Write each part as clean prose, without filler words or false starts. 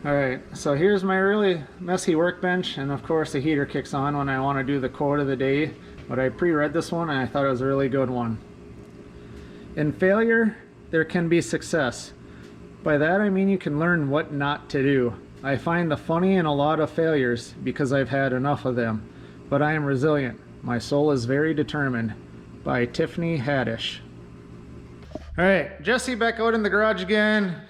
Alright, so here's my really messy workbench, and of course the heater kicks on when I want to do the quote of the day, but I pre-read this one and I thought it was a really good one. In failure, there can be success. By that I mean you can learn what not to do. I find the funny in a lot of failures because I've had enough of them, but I am resilient. My soul is very determined. By Tiffany Haddish. Alright, Jesse back out in the garage again.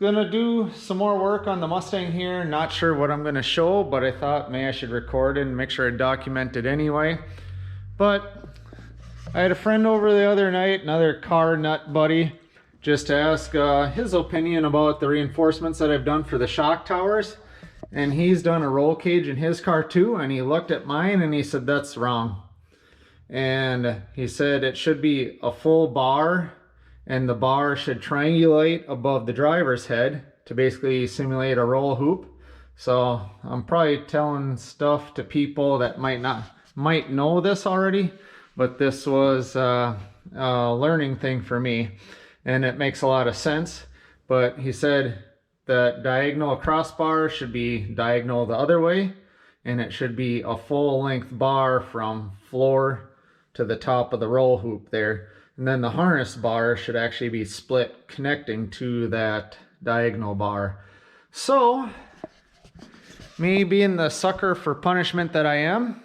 Gonna do some more work on the Mustang here. Not sure what I'm gonna show, but I thought maybe I should record it and make sure I document it anyway. But I had a friend over the other night, another car nut buddy, just to ask his opinion about the reinforcements that I've done for the shock towers. And he's done a roll cage in his car too, and he looked at mine and he said that's wrong. And he said it should be a full bar, and the bar should triangulate above the driver's head to basically simulate a roll hoop. So I'm probably telling stuff to people that might know this already, but this was a learning thing for me, and it makes a lot of sense. But he said that diagonal crossbar should be diagonal the other way, and it should be a full length bar from floor to the top of the roll hoop there. And then the harness bar should actually be split connecting to that diagonal bar. So, me being the sucker for punishment that I am,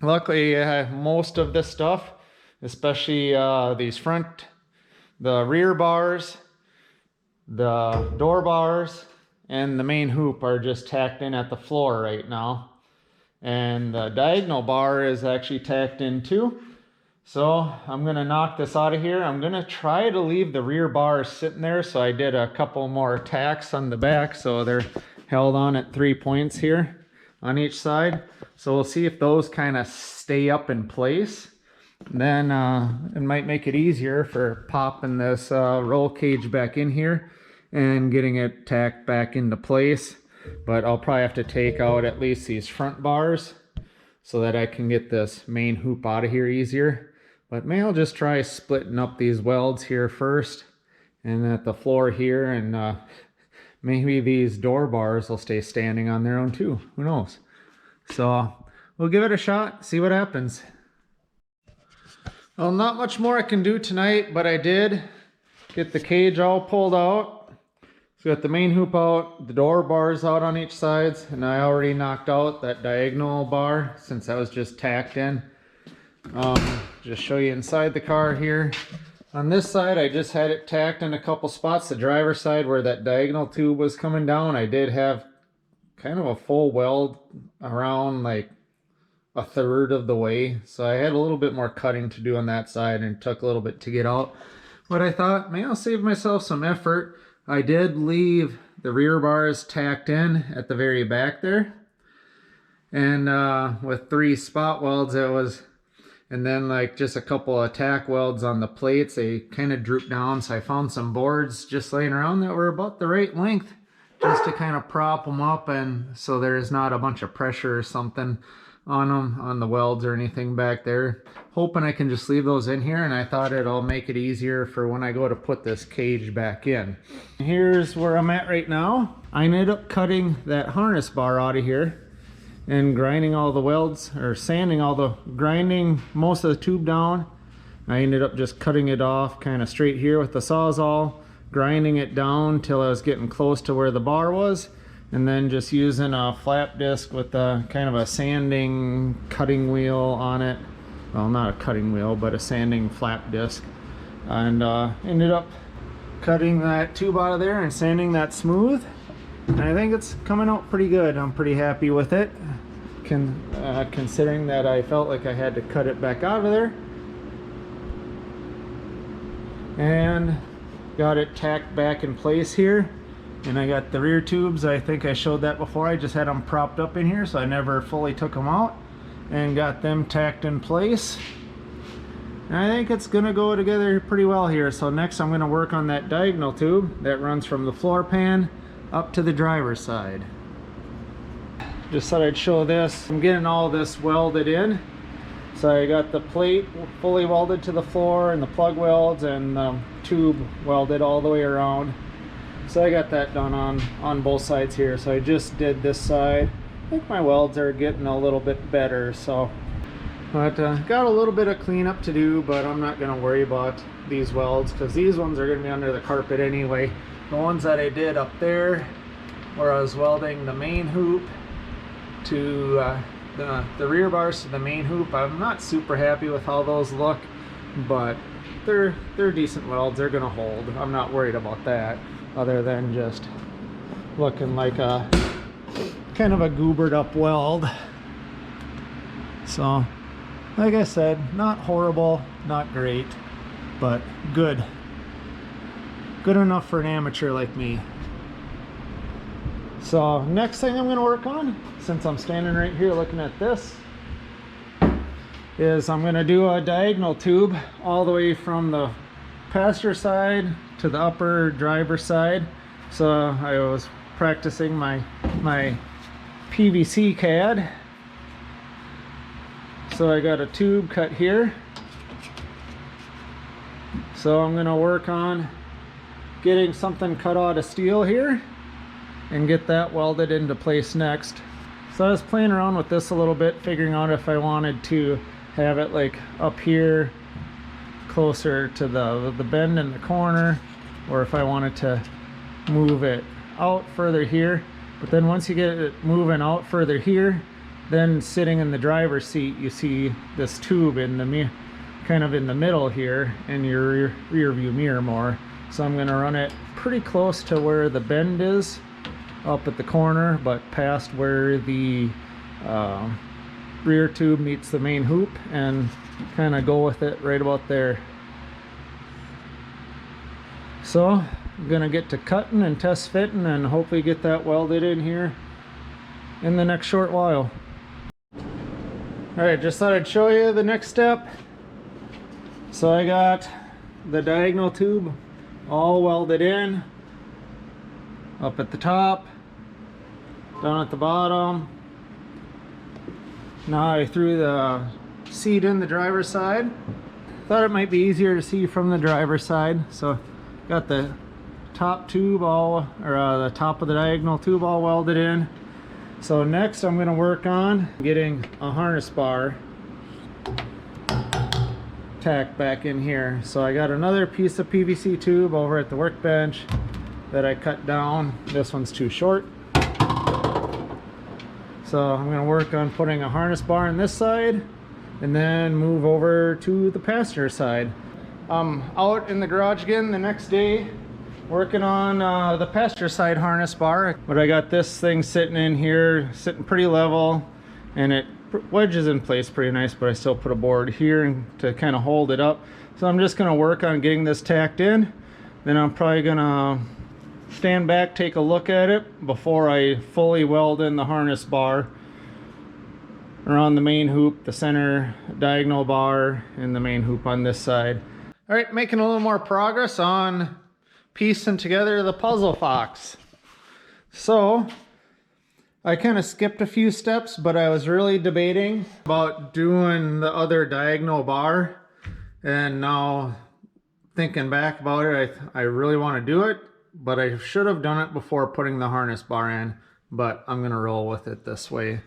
luckily most of this stuff, especially the rear bars, the door bars, and the main hoop are just tacked in at the floor right now. And the diagonal bar is actually tacked in too. So I'm gonna knock this out of here. I'm gonna try to leave the rear bars sitting there. So I did a couple more tacks on the back, so they're held on at 3 points here on each side. So we'll see if those kind of stay up in place. Then it might make it easier for popping this roll cage back in here and getting it tacked back into place. But I'll probably have to take out at least these front bars so that I can get this main hoop out of here easier. But maybe I'll just try splitting up these welds here first and at the floor here, and maybe these door bars will stay standing on their own too. Who knows? So we'll give it a shot, see what happens. Well, not much more I can do tonight, but I did get the cage all pulled out. So got the main hoop out, the door bars out on each side, and I already knocked out that diagonal bar since that was just tacked in. Just show you inside the car here. On this side, I just had it tacked in a couple spots. The driver's side where that diagonal tube was coming down, I did have kind of a full weld around like a third of the way. So I had a little bit more cutting to do on that side, and it took a little bit to get out. But I thought, maybe I'll save myself some effort. I did leave the rear bars tacked in at the very back there. And with 3 spot welds, it was, and then like just a couple of tack welds on the plates, they kind of drooped down. So I found some boards just laying around that were about the right length just to kind of prop them up, and so there's not a bunch of pressure or something on them, on the welds or anything back there. Hoping I can just leave those in here, and I thought it'll make it easier for when I go to put this cage back in. Here's where I'm at right now. I ended up cutting that harness bar out of here and grinding all the welds, or grinding most of the tube down. I ended up just cutting it off kind of straight here with the Sawzall, grinding it down till I was getting close to where the bar was, and then just using a flap disc with a kind of a sanding cutting wheel on it. Well, not a cutting wheel, but a sanding flap disc. And ended up cutting that tube out of there and sanding that smooth. And I think it's coming out pretty good. I'm pretty happy with it, considering that I felt like I had to cut it back out of there. And got it tacked back in place here. And I got the rear tubes. I think I showed that before. I just had them propped up in here, so I never fully took them out. And got them tacked in place. And I think it's gonna go together pretty well here. So next I'm gonna work on that diagonal tube that runs from the floor pan up to the driver's side. Just thought I'd show this. I'm getting all this welded in. So I got the plate fully welded to the floor, and the plug welds and the tube welded all the way around. So I got that done on both sides here. So I just did this side. I think my welds are getting a little bit better. So, but got a little bit of cleanup to do, but I'm not going to worry about these welds because these ones are going to be under the carpet anyway. The ones that I did up there where I was welding the main hoop to the rear bars to the main hoop, I'm not super happy with how those look, but they're decent welds. They're going to hold. I'm not worried about that, other than just looking like a kind of a goobered up weld. So like I said, not horrible, not great, but good enough for an amateur like me. So next thing I'm going to work on, since I'm standing right here looking at this, is I'm going to do a diagonal tube all the way from the passenger side to the upper driver side. So I was practicing my PVC CAD. So I got a tube cut here. So I'm going to work on getting something cut out of steel here and get that welded into place next. So I was playing around with this a little bit, figuring out if I wanted to have it like up here closer to the bend in the corner, or if I wanted to move it out further here. But then once you get it moving out further here, then sitting in the driver's seat, you see this tube in the kind of in the middle here in your rear view mirror more. So I'm going to run it pretty close to where the bend is up at the corner, but past where the rear tube meets the main hoop, and kind of go with it right about there. So I'm gonna get to cutting and test fitting and hopefully get that welded in here in the next short while. Alright, just thought I'd show you the next step. So I got the diagonal tube all welded in, up at the top, down at the bottom. Now I threw the seat in the driver's side. Thought it might be easier to see from the driver's side, so got the top tube all, or the top of the diagonal tube all welded in. So next I'm going to work on getting a harness bar tacked back in here. So I got another piece of PVC tube over at the workbench that I cut down. This one's too short. So I'm going to work on putting a harness bar on this side and then move over to the passenger side. I'm out in the garage again the next day working on the passenger side harness bar, but I got this thing sitting in here, sitting pretty level, and it wedges in place pretty nice, but I still put a board here to kind of hold it up. So I'm just going to work on getting this tacked in. Then I'm probably going to stand back, take a look at it before I fully weld in the harness bar around the main hoop, the center diagonal bar, and the main hoop on this side. All right, making a little more progress on piecing together the puzzle fox. So I kind of skipped a few steps, but I was really debating about doing the other diagonal bar, and now thinking back about it, I really want to do it, but I should have done it before putting the harness bar in, but I'm gonna roll with it this way.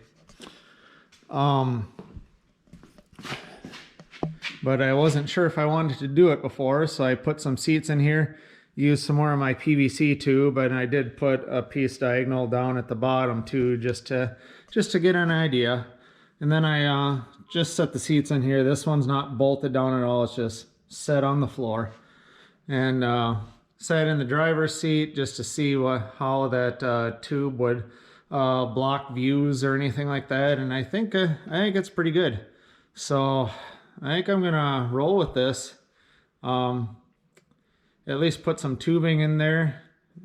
But I wasn't sure if I wanted to do it before, so I put some seats in here, used some more of my PVC tube, and I did put a piece diagonal down at the bottom too, just to get an idea. And then I just set the seats in here. This one's not bolted down at all, it's just set on the floor. And sat in the driver's seat just to see how that tube would block views or anything like that, and I think it's pretty good. So I think I'm gonna roll with this. At least put some tubing in there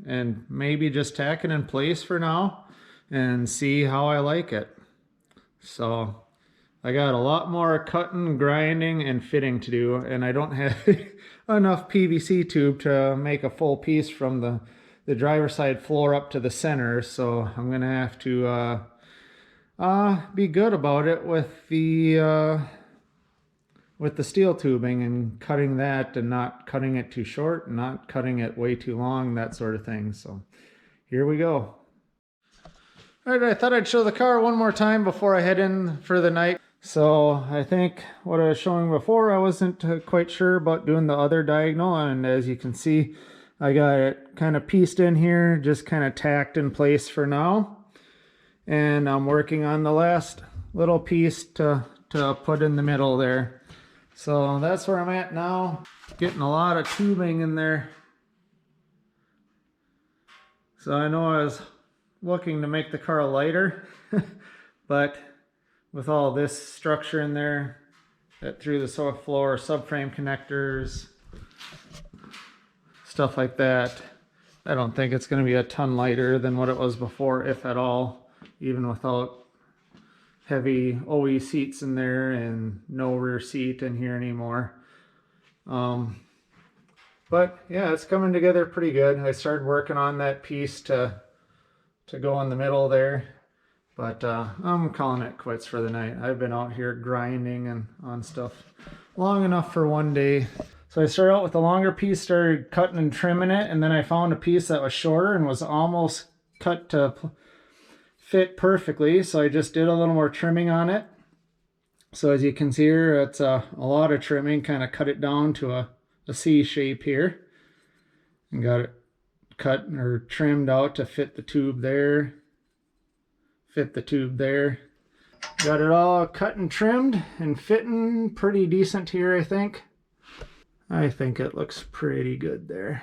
and maybe just tack it in place for now and see how I like it. So I got a lot more cutting, grinding, and fitting to do, and I don't have enough PVC tube to make a full piece from the driver's side floor up to the center, so I'm gonna have to be good about it with the with the steel tubing and cutting that and not cutting it too short and not cutting it way too long, that sort of thing. So here we go. All right, I thought I'd show the car one more time before I head in for the night. So I think what I was showing before, I wasn't quite sure about doing the other diagonal, and as you can see, I got it kind of pieced in here, just kind of tacked in place for now. And I'm working on the last little piece to put in the middle there. So that's where I'm at now. Getting a lot of tubing in there. So I know I was looking to make the car lighter, but with all this structure in there, that through the floor, subframe connectors, stuff like that, I don't think it's going to be a ton lighter than what it was before, if at all, even without heavy OE seats in there and no rear seat in here anymore. But yeah, it's coming together pretty good. I started working on that piece to go in the middle there, but I'm calling it quits for the night. I've been out here grinding and on stuff long enough for one day. So I started out with a longer piece, started cutting and trimming it, and then I found a piece that was shorter and was almost cut to fit perfectly. So I just did a little more trimming on it. So as you can see here, it's a lot of trimming, kind of cut it down to a C shape here, and got it cut or trimmed out to fit the tube there, fit the tube there. Got it all cut and trimmed and fitting pretty decent here, I think. I think it looks pretty good there.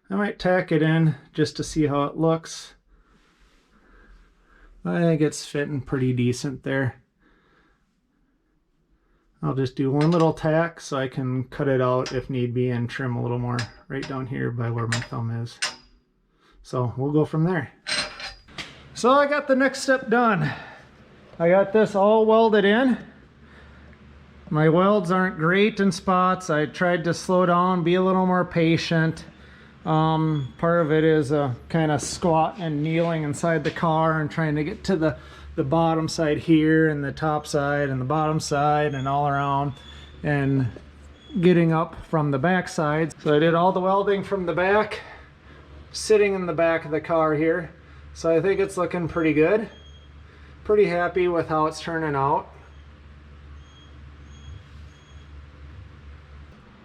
I might tack it in just to see how it looks. I think it's fitting pretty decent there. I'll just do one little tack so I can cut it out if need be and trim a little more right down here by where my thumb is. So we'll go from there. So I got the next step done. I got this all welded in. My welds aren't great in spots. I tried to slow down, be a little more patient. Part of it is kind of squat and kneeling inside the car and trying to get to the bottom side here and the top side and the bottom side and all around and getting up from the back side. So I did all the welding from the back, sitting in the back of the car here. So I think it's looking pretty good. Pretty happy with how it's turning out.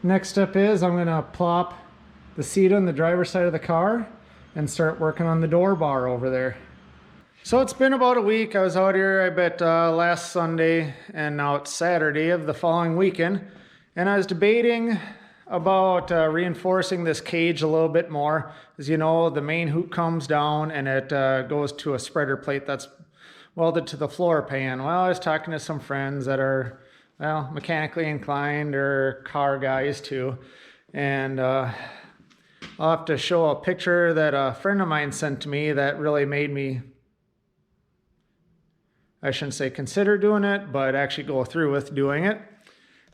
Next step is I'm going to plop the seat on the driver's side of the car and start working on the door bar over there. So it's been about a week. I was out here, I bet, last Sunday, and now it's Saturday of the following weekend. And I was debating about reinforcing this cage a little bit more. As you know, the main hoop comes down and it goes to a spreader plate that's welded to the floor pan. Well, I was talking to some friends that are, well, mechanically inclined or car guys too. And I'll have to show a picture that a friend of mine sent to me that really made me, I shouldn't say consider doing it, but actually go through with doing it.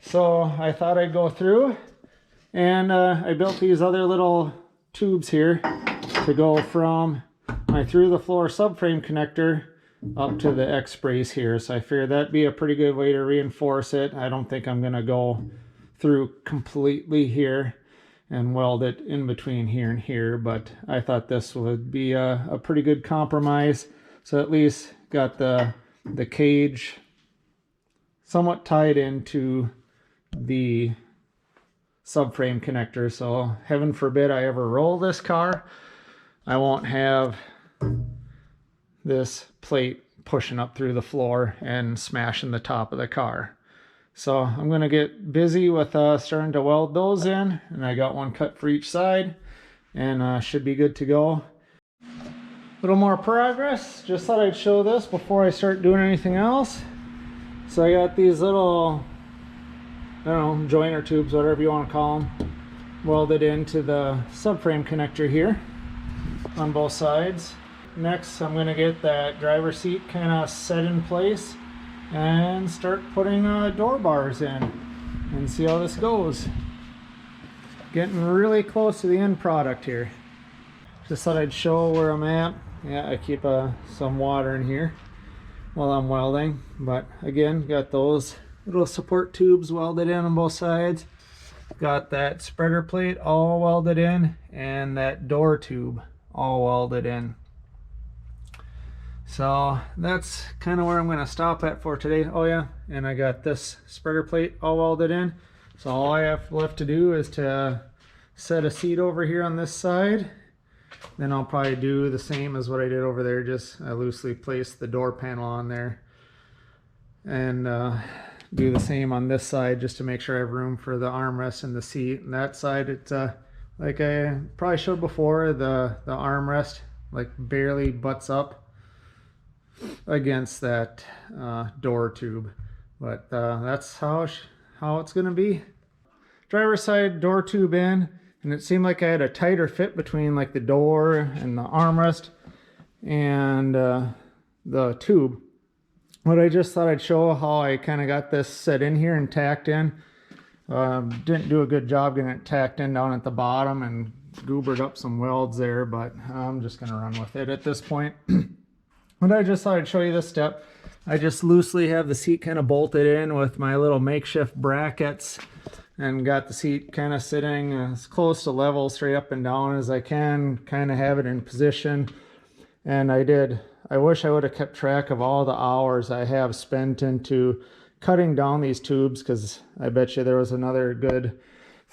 So I thought I'd go through, and I built these other little tubes here to go from my through the floor subframe connector up to the X brace here. So I figured that'd be a pretty good way to reinforce it. I don't think I'm gonna go through completely here and weld it in between here and here, but I thought this would be a pretty good compromise. So at least got the cage somewhat tied into the subframe connector. So heaven forbid I ever roll this car, I won't have this plate pushing up through the floor and smashing the top of the car. So I'm going to get busy with starting to weld those in, and I got one cut for each side, and should be good to go. A little more progress. Just thought I'd show this before I start doing anything else. So I got these little, I don't know, joiner tubes, whatever you want to call them, welded into the subframe connector here on both sides. Next, I'm going to get that driver seat kind of set in place and start putting door bars in and see how this goes. Getting really close to the end product here. Just thought I'd show where I'm at. Yeah, I keep some water in here while I'm welding, but again, got those little support tubes welded in on both sides. Got that spreader plate all welded in, and that door tube all welded in. So that's kind of where I'm going to stop at for today. Oh yeah, and I got this spreader plate all welded in. So all I have left to do is to set a seat over here on this side. Then I'll probably do the same as what I did over there. Just I loosely placed the door panel on there, and do the same on this side just to make sure I have room for the armrest and the seat. And that side, it's like I probably showed before, the armrest like barely butts up against that door tube, but that's how it's gonna be. Driver's side door tube in, and it seemed like I had a tighter fit between like the door and the armrest and the tube. But I just thought I'd show how I kind of got this set in here and tacked in. Didn't do a good job getting it tacked in down at the bottom and goobered up some welds there, but I'm just gonna run with it at this point. But I just thought I'd show you this step. I just loosely have the seat kind of bolted in with my little makeshift brackets, and got the seat kind of sitting as close to level straight up and down as I can, kind of have it in position. And I wish I would have kept track of all the hours I have spent into cutting down these tubes, because I bet you there was another good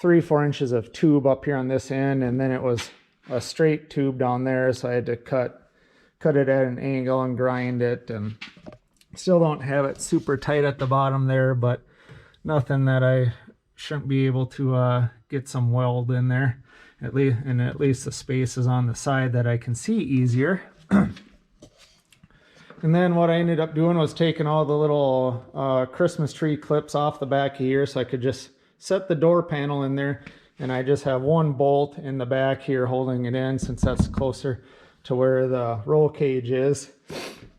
3-4 inches of tube up here on this end, and then it was a straight tube down there, so I had to cut it at an angle and grind it, and still don't have it super tight at the bottom there, but nothing that I shouldn't be able to get some weld in there, at least the space is on the side that I can see easier. And then what I ended up doing was taking all the little Christmas tree clips off the back of here, so I could just set the door panel in there, and I just have one bolt in the back here holding it in, since that's closer to where the roll cage is.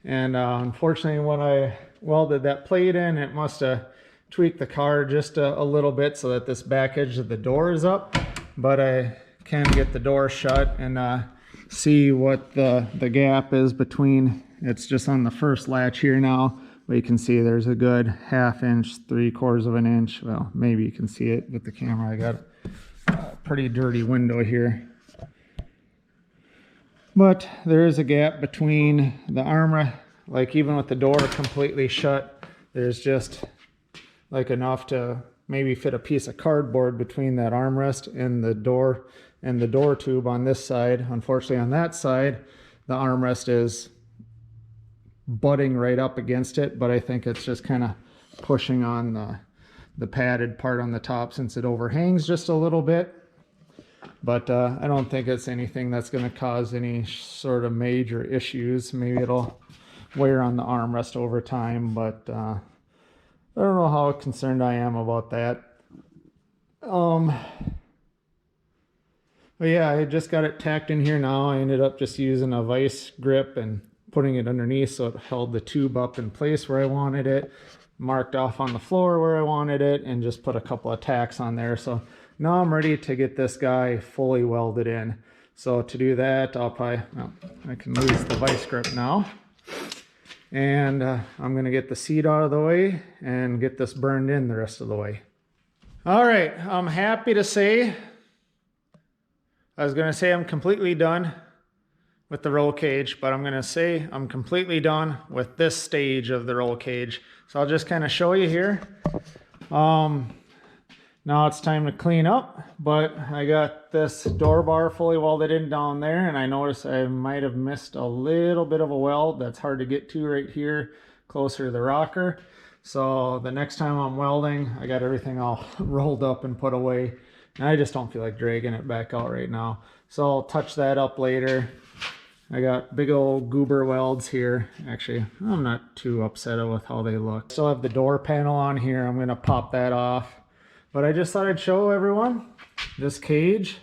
And unfortunately, when I welded that plate in, it must have tweaked the car just a little bit so that this back edge of the door is up, but I can get the door shut and see what the gap is between. It's just on the first latch here now, but you can see there's a good 1/2 inch, 3/4 of an inch. Well, maybe you can see it with the camera. I got a pretty dirty window here. But there is a gap between the armrest, like even with the door completely shut, there's just like enough to maybe fit a piece of cardboard between that armrest and the door tube on this side. Unfortunately, on that side, the armrest is butting right up against it, but I think it's just kind of pushing on the padded part on the top, since it overhangs just a little bit. But I don't think it's anything that's going to cause any sort of major issues. Maybe it'll wear on the armrest over time, but I don't know how concerned I am about that. But yeah, I just got it tacked in here now. I ended up just using a vice grip and putting it underneath so it held the tube up in place where I wanted it, marked off on the floor where I wanted it, and just put a couple of tacks on there. So now I'm ready to get this guy fully welded in. So to do that, I can lose the vice grip now. And I'm gonna get the seat out of the way and get this burned in the rest of the way. All right, I'm happy to say, I was gonna say I'm completely done with the roll cage, but I'm gonna say I'm completely done with this stage of the roll cage. So I'll just kind of show you here. Now it's time to clean up, but I got this door bar fully welded in down there, and I noticed I might have missed a little bit of a weld that's hard to get to right here, closer to the rocker. So the next time I'm welding, I got everything all rolled up and put away, and I just don't feel like dragging it back out right now. So I'll touch that up later. I got big old goober welds here. Actually, I'm not too upset with how they look. Still have the door panel on here. I'm gonna pop that off. But I just thought I'd show everyone this cage,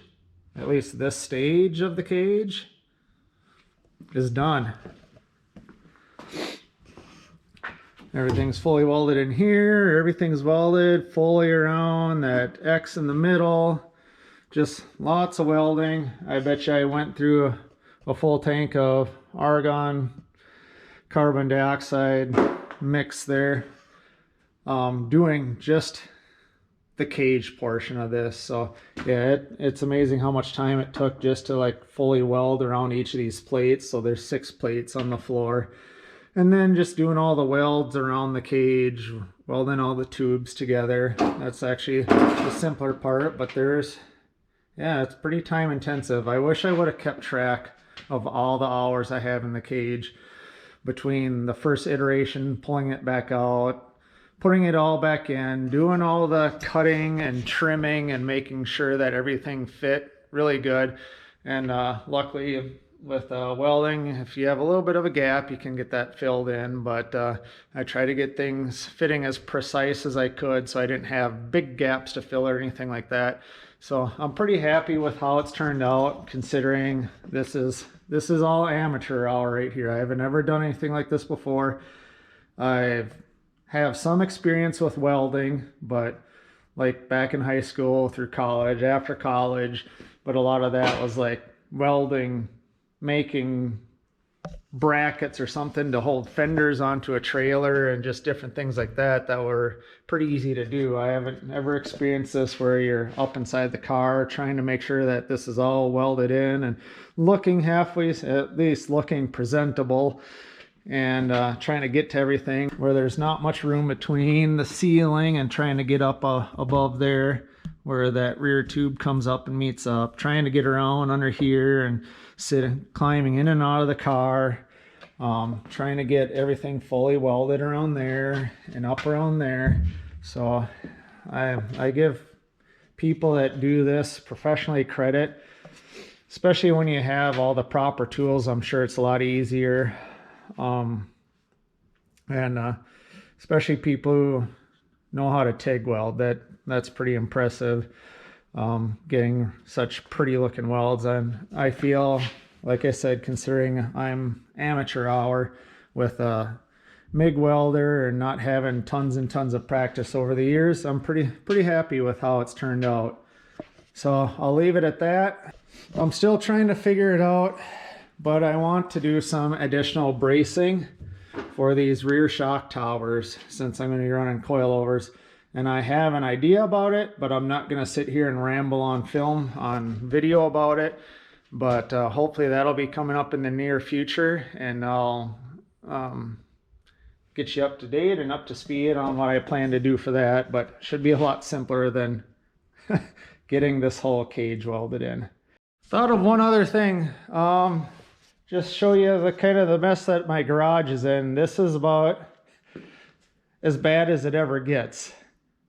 at least this stage of the cage, is done. Everything's fully welded in here. Everything's welded fully around that X in the middle. Just lots of welding. I bet you I went through a full tank of argon, carbon dioxide mix there. doing just the cage portion of this. So yeah, it's amazing how much time it took just to like fully weld around each of these plates. So there's 6 plates on the floor, and then just doing all the welds around the cage, welding all the tubes together. That's actually the simpler part, but yeah, it's pretty time intensive. I wish I would have kept track of all the hours I have in the cage between the first iteration, pulling it back out, putting it all back in, doing all the cutting and trimming and making sure that everything fit really good. And luckily with welding, if you have a little bit of a gap, you can get that filled in. But I try to get things fitting as precise as I could, so I didn't have big gaps to fill or anything like that. So I'm pretty happy with how it's turned out, considering this is all amateur hour right here. I haven't ever done anything like this before. I have some experience with welding, but like back in high school, through college, after college, but a lot of that was like welding, making brackets or something to hold fenders onto a trailer and just different things like that were pretty easy to do. I haven't ever experienced this where you're up inside the car trying to make sure that this is all welded in and looking halfway, at least looking presentable, and trying to get to everything where there's not much room between the ceiling and trying to get up above there where that rear tube comes up and meets up, trying to get around under here and climbing in and out of the car, trying to get everything fully welded around there and up around there. So I give people that do this professionally credit, especially when you have all the proper tools. I'm sure it's a lot easier. Especially people who know how to TIG weld, that's pretty impressive. Getting such pretty looking welds, and I feel, like I said, considering I'm amateur hour with a MIG welder and not having tons and tons of practice over the years, I'm pretty happy with how it's turned out. So I'll leave it at that. I'm still trying to figure it out, but I want to do some additional bracing for these rear shock towers since I'm going to be running coilovers. And I have an idea about it, but I'm not going to sit here and ramble on video about it. But hopefully that'll be coming up in the near future, and I'll get you up to date and up to speed on what I plan to do for that. But should be a lot simpler than getting this whole cage welded in. Thought of one other thing. Just show you the kind of the mess that my garage is in. This is about as bad as it ever gets,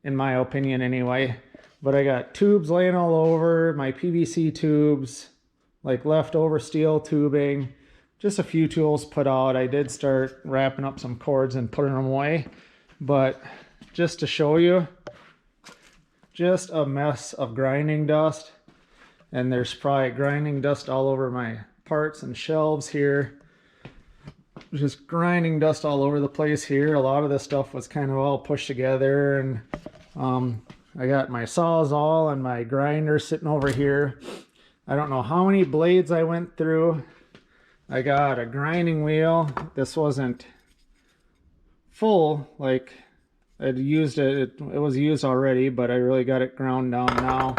in my opinion anyway. But I got tubes laying all over, my PVC tubes, like leftover steel tubing, just a few tools put out. I did start wrapping up some cords and putting them away, but just to show you, just a mess of grinding dust. And there's probably grinding dust all over my parts and shelves here. Just grinding dust all over the place here. A lot of this stuff was kind of all pushed together, and I got my Sawzall and my grinder sitting over here. I don't know how many blades I went through. I got a grinding wheel. This wasn't full, like I'd used it. It was used already, but I really got it ground down now.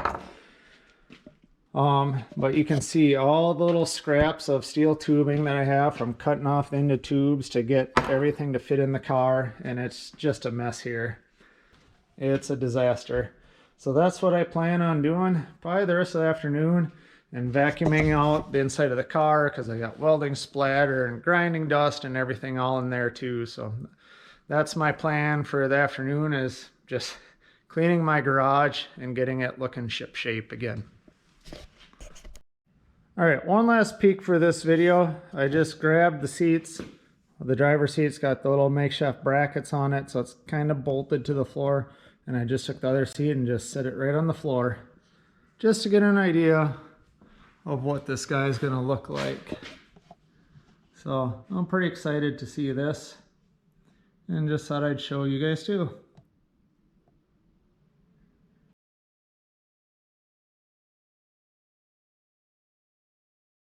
But you can see all the little scraps of steel tubing that I have from cutting off into tubes to get everything to fit in the car, and it's just a mess here. It's a disaster. So that's what I plan on doing probably the rest of the afternoon, and vacuuming out the inside of the car because I got welding splatter and grinding dust and everything all in there too. So that's my plan for the afternoon, is just cleaning my garage and getting it looking ship shape again. All right, one last peek for this video. I just grabbed the seats. The driver's seat's got the little makeshift brackets on it, so it's kind of bolted to the floor. And I just took the other seat and just set it right on the floor, just to get an idea of what this guy's gonna look like. So I'm pretty excited to see this, and just thought I'd show you guys too.